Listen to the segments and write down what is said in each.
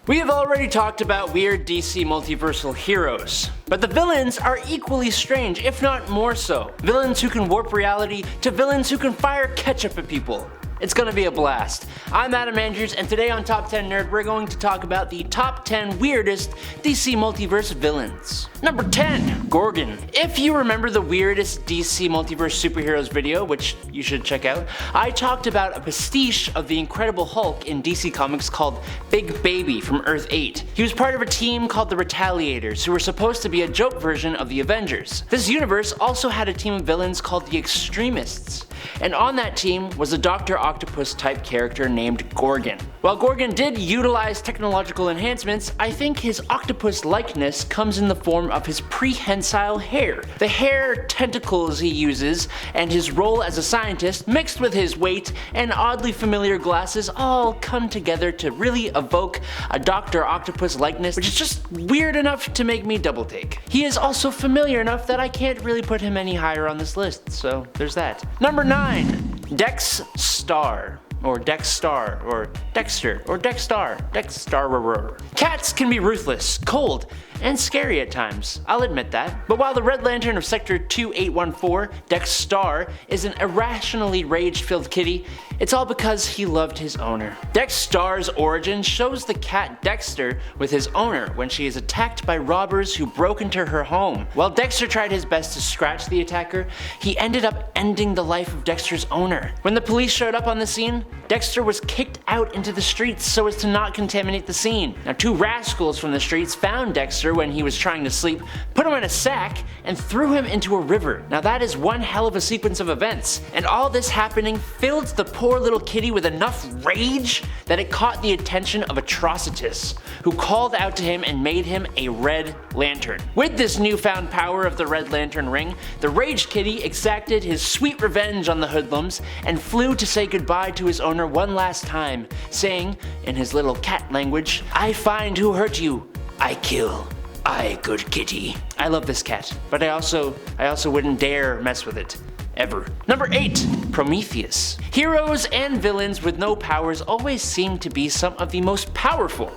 We have already talked about weird DC multiversal heroes, but the villains are equally strange, if not more so. Villains who can warp reality to villains who can fire ketchup at people. It's gonna be a blast. I'm Adam Andrews, and today on Top 10 Nerd, we're going to talk about the top 10 weirdest DC Multiverse villains. Number 10, Gorgon. If you remember the weirdest DC Multiverse superheroes video, which you should check out, I talked about a pastiche of the Incredible Hulk in DC Comics called Big Baby from Earth 8. He was part of a team called the Retaliators, who were supposed to be a joke version of the Avengers. This universe also had a team of villains called the Extremists, and on that team was a Dr. Octopus type character named Gorgon. While Gorgon did utilize technological enhancements, I think his octopus likeness comes in the form of his prehensile hair. The hair tentacles he uses and his role as a scientist mixed with his weight and oddly familiar glasses all come together to really evoke a Dr. Octopus likeness, which is just weird enough to make me double take. He is also familiar enough that I can't really put him any higher on this list, so there's that. Number 9. Dex-Star. Or Dex-Star, or Dexter, or Dex-Star, Dex-Star. Cats can be ruthless, cold, and scary at times, I'll admit that. But while the Red Lantern of Sector 2814, Dex-Star, is an irrationally rage-filled kitty, it's all because he loved his owner. Dex-Star's origin shows the cat Dexter with his owner when she is attacked by robbers who broke into her home. While Dexter tried his best to scratch the attacker, he ended up ending the life of Dexter's owner. When the police showed up on the scene, Dexter was kicked out into the streets so as to not contaminate the scene. Now, two rascals from the streets found Dexter when he was trying to sleep, put him in a sack, and threw him into a river. Now that is one hell of a sequence of events, and all this happening filled the poor little kitty with enough rage that it caught the attention of Atrocitus, who called out to him and made him a Red Lantern. With this newfound power of the Red Lantern ring, the raged kitty exacted his sweet revenge on the hoodlums and flew to say goodbye to his owner one last time, saying, in his little cat language, "I find who hurt you, I kill. I, good kitty." I love this cat, but I also wouldn't dare mess with it. Ever. Number 8. Prometheus. Heroes and villains with no powers always seem to be some of the most powerful.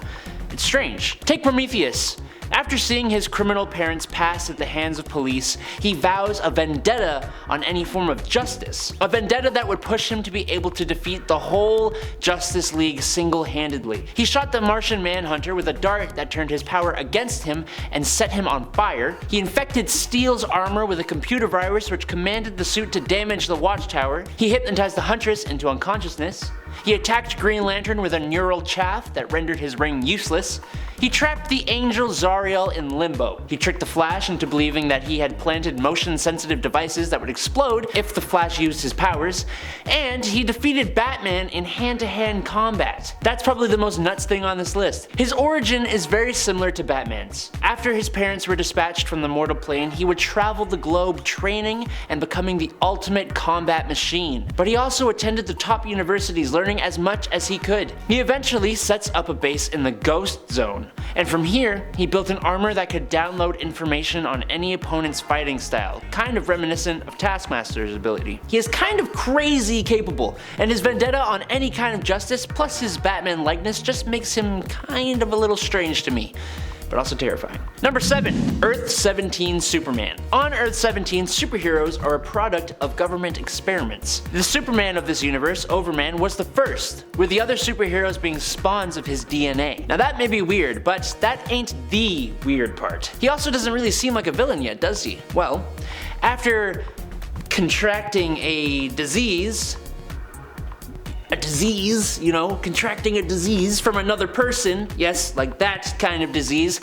It's strange. Take Prometheus. After seeing his criminal parents pass at the hands of police, he vows a vendetta on any form of justice. A vendetta that would push him to be able to defeat the whole Justice League single-handedly. He shot the Martian Manhunter with a dart that turned his power against him and set him on fire. He infected Steel's armor with a computer virus which commanded the suit to damage the Watchtower. He hypnotized the Huntress into unconsciousness. He attacked Green Lantern with a neural chaff that rendered his ring useless. He trapped the Angel Zariel in limbo. He tricked the Flash into believing that he had planted motion-sensitive devices that would explode if the Flash used his powers. And he defeated Batman in hand-to-hand combat. That's probably the most nuts thing on this list. His origin is very similar to Batman's. After his parents were dispatched from the mortal plane, he would travel the globe training and becoming the ultimate combat machine. But he also attended the top universities, learning as much as he could. He eventually sets up a base in the Ghost Zone, and from here, he built an armor that could download information on any opponent's fighting style, kind of reminiscent of Taskmaster's ability. He is kind of crazy capable, and his vendetta on any kind of justice plus his Batman likeness just makes him kind of a little strange to me, but also terrifying. Number 7. Earth 17 Superman. On Earth 17, superheroes are a product of government experiments. The Superman of this universe, Overman, was the first, with the other superheroes being spawns of his DNA. Now that may be weird, but that ain't the weird part. He also doesn't really seem like a villain yet, does he? Well, after contracting a disease, contracting a disease from another person, yes, like that kind of disease,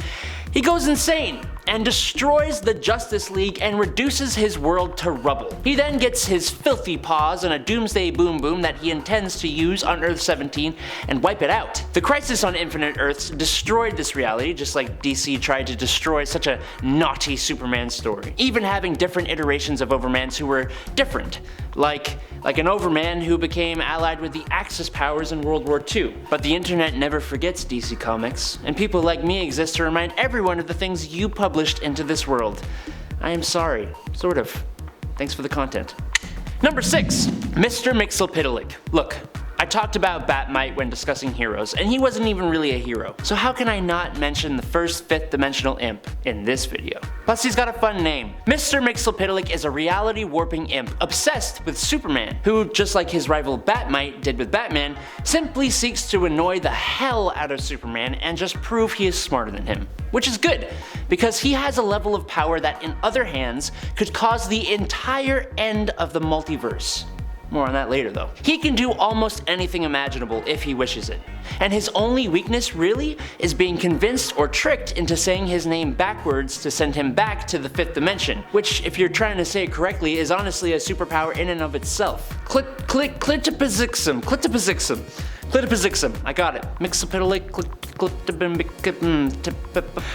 he goes insane and destroys the Justice League and reduces his world to rubble. He then gets his filthy paws on a doomsday boom boom that he intends to use on Earth 17 and wipe it out. The Crisis on Infinite Earths destroyed this reality, just like DC tried to destroy such a naughty Superman story, even having different iterations of Overmans who were different, like an Overman who became allied with the Axis powers in World War II. But the internet never forgets DC Comics, and people like me exist to remind everyone of the things you published into this world. I am sorry, sort of. Thanks for the content. Number 6. Mr. Mxyzptlk. Look, I talked about Batmite when discussing heroes, and he wasn't even really a hero. So how can I not mention the first fifth dimensional imp in this video? Plus he's got a fun name. Mr. Mxyzptlk is a reality warping imp obsessed with Superman, who, just like his rival Batmite did with Batman, simply seeks to annoy the hell out of Superman and just prove he is smarter than him. Which is good, because he has a level of power that in other hands could cause the entire end of the multiverse. More on that later though. He can do almost anything imaginable if he wishes it. And his only weakness really is being convinced or tricked into saying his name backwards to send him back to the fifth dimension, which, if you're trying to say it correctly, is honestly a superpower in and of itself. Clitopizixum. I got it. Mxyzptlk.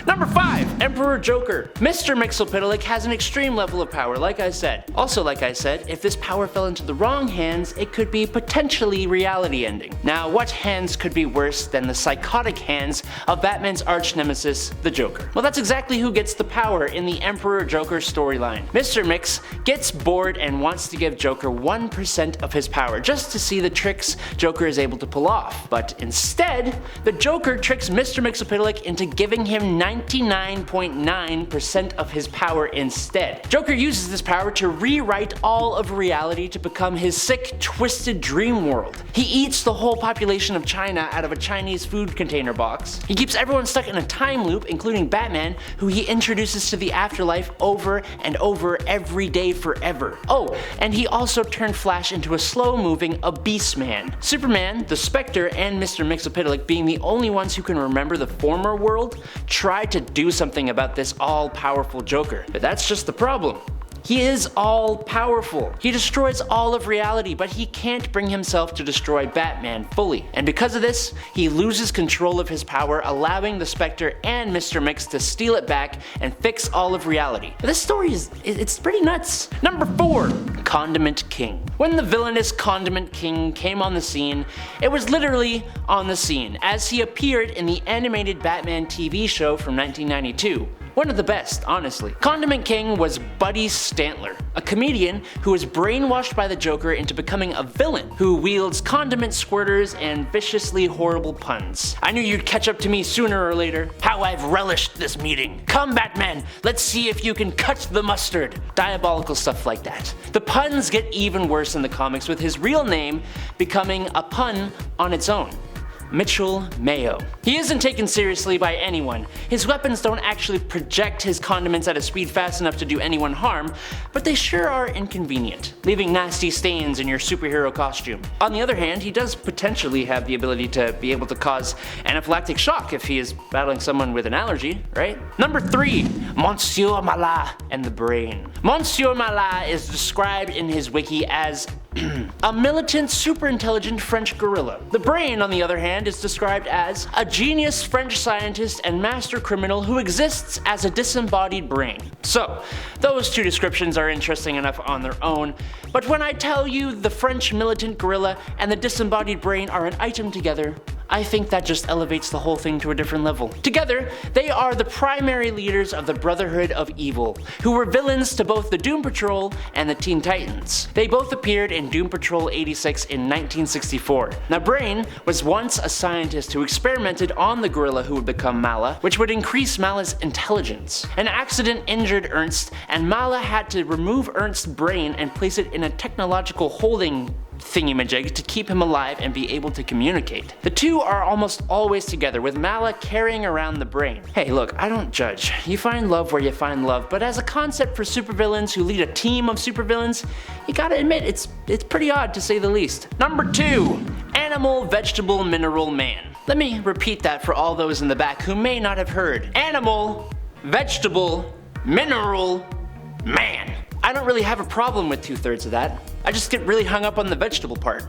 Number 5. Emperor Joker. Mr. Mxyzptlk has an extreme level of power, like I said. Also, like I said, if this power fell into the wrong hands, it could be potentially reality ending. Now, what hands could be worse than the psychotic hands of Batman's arch nemesis, the Joker? Well, that's exactly who gets the power in the Emperor Joker storyline. Mr. Mix gets bored and wants to give Joker 1% of his power just to see the tricks Joker is able to pull off. But instead, the Joker tricks Mr. Mxyzptlk into giving him 99.9% of his power instead. Joker uses this power to rewrite all of reality to become his sick, twisted dream world. He eats the whole population of China out of a Chinese food container box. He keeps everyone stuck in a time loop, including Batman, who he introduces to the afterlife over and over every day forever. Oh, and he also turned Flash into a slow-moving Abyss Man. Superman, the Spectre, and Mr. Mxyzptlk, being the only ones who can remember the former world, tried to do something about this all-powerful Joker. But that's just the problem. He is all-powerful. He destroys all of reality, but he can't bring himself to destroy Batman fully. And because of this, he loses control of his power, allowing the Spectre and Mr. Mix to steal it back and fix all of reality. This story it's pretty nuts. Number 4. Condiment King. When the villainous Condiment King came on the scene, it was literally on the scene, as he appeared in the animated Batman TV show from 1992. One of the best, honestly. Condiment King was Buddy Stantler, a comedian who was brainwashed by the Joker into becoming a villain who wields condiment squirters and viciously horrible puns. I knew you'd catch up to me sooner or later. How I've relished this meeting. Come, Batman, let's see if you can cut the mustard. Diabolical stuff like that. The puns get even worse in the comics, with his real name becoming a pun on its own. Mitchell Mayo. He isn't taken seriously by anyone. His weapons don't actually project his condiments at a speed fast enough to do anyone harm, but they sure are inconvenient, leaving nasty stains in your superhero costume. On the other hand, he does potentially have the ability to be able to cause anaphylactic shock if he is battling someone with an allergy, right? Number 3. Monsieur Mallah and the Brain. Monsieur Mallah is described in his wiki as a militant, super-intelligent French gorilla. The Brain, on the other hand, is described as a genius French scientist and master criminal who exists as a disembodied brain. So, those two descriptions are interesting enough on their own, but when I tell you the French militant gorilla and the disembodied brain are an item together, I think that just elevates the whole thing to a different level. Together, they are the primary leaders of the Brotherhood of Evil, who were villains to both the Doom Patrol and the Teen Titans. They both appeared in Doom Patrol 86 in 1964. Now, Brain was once a scientist who experimented on the gorilla who would become Mallah, which would increase Mallah's intelligence. An accident injured Ernst, and Mallah had to remove Ernst's brain and place it in a technological holding thingamajig to keep him alive and be able to communicate. The two are almost always together, with Mallah carrying around the brain. Hey, look, I don't judge. You find love where you find love, but as a concept for supervillains who lead a team of supervillains, you gotta admit it's pretty odd to say the least. Number 2. Animal, Vegetable, Mineral Man. Let me repeat that for all those in the back who may not have heard. Animal, Vegetable, Mineral, Man. I don't really have a problem with 2/3 of that. I just get really hung up on the vegetable part.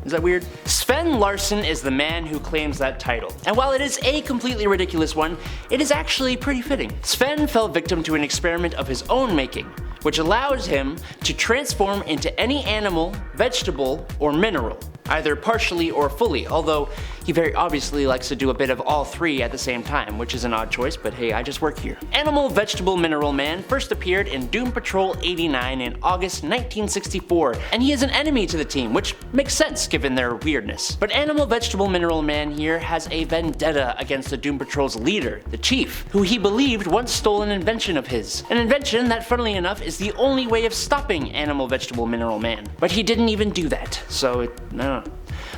Is that weird? Sven Larsson is the man who claims that title. And while it is a completely ridiculous one, it is actually pretty fitting. Sven fell victim to an experiment of his own making, which allows him to transform into any animal, vegetable, or mineral, either partially or fully, although He very obviously likes to do a bit of all three at the same time, which is an odd choice, but hey, I just work here. Animal Vegetable Mineral Man first appeared in Doom Patrol 89 in August 1964, and he is an enemy to the team, which makes sense given their weirdness. But Animal Vegetable Mineral Man here has a vendetta against the Doom Patrol's leader, the Chief, who he believed once stole an invention of his. An invention that, funnily enough, is the only way of stopping Animal Vegetable Mineral Man. But he didn't even do that, so no.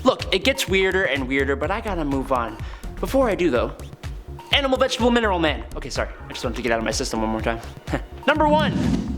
Look, it gets weirder and weirder, but I gotta move on. Before I do though, Animal Vegetable Mineral Man. Okay, sorry, I just wanted to get out of my system one more time. Number 1,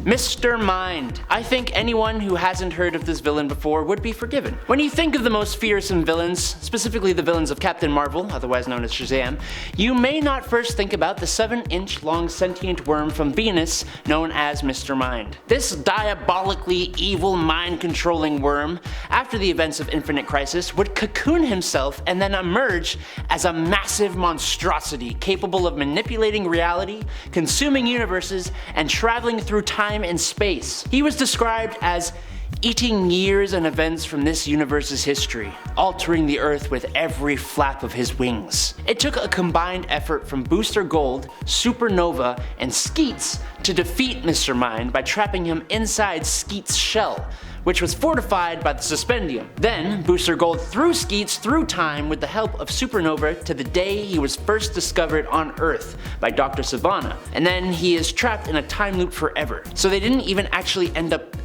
Mr. Mind. I think anyone who hasn't heard of this villain before would be forgiven. When you think of the most fearsome villains, specifically the villains of Captain Marvel, otherwise known as Shazam, you may not first think about the 7-inch long sentient worm from Venus known as Mr. Mind. This diabolically evil mind-controlling worm, after the events of Infinite Crisis, would cocoon himself and then emerge as a massive monstrosity capable of manipulating reality, consuming universes, and traveling through time and space. He was described as eating years and events from this universe's history, altering the Earth with every flap of his wings. It took a combined effort from Booster Gold, Supernova, and Skeets to defeat Mr. Mind by trapping him inside Skeets' shell, which was fortified by the Suspendium. Then, Booster Gold threw Skeets through time with the help of Supernova to the day he was first discovered on Earth by Dr. Sivana, and then he is trapped in a time loop forever. So they didn't even actually end up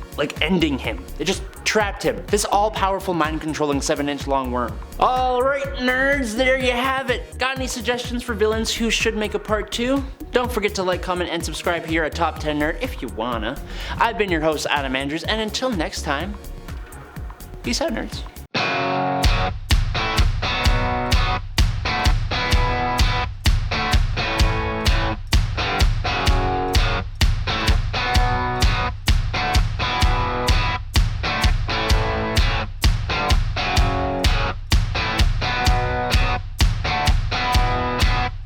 ending him. They just trapped him. This all-powerful mind-controlling 7-inch long worm. Alright nerds, there you have it. Got any suggestions for villains who should make a part 2? Don't forget to like, comment, and subscribe here at Top 10 Nerd if you wanna. I've been your host, Adam Andrews, and until next time, peace out nerds.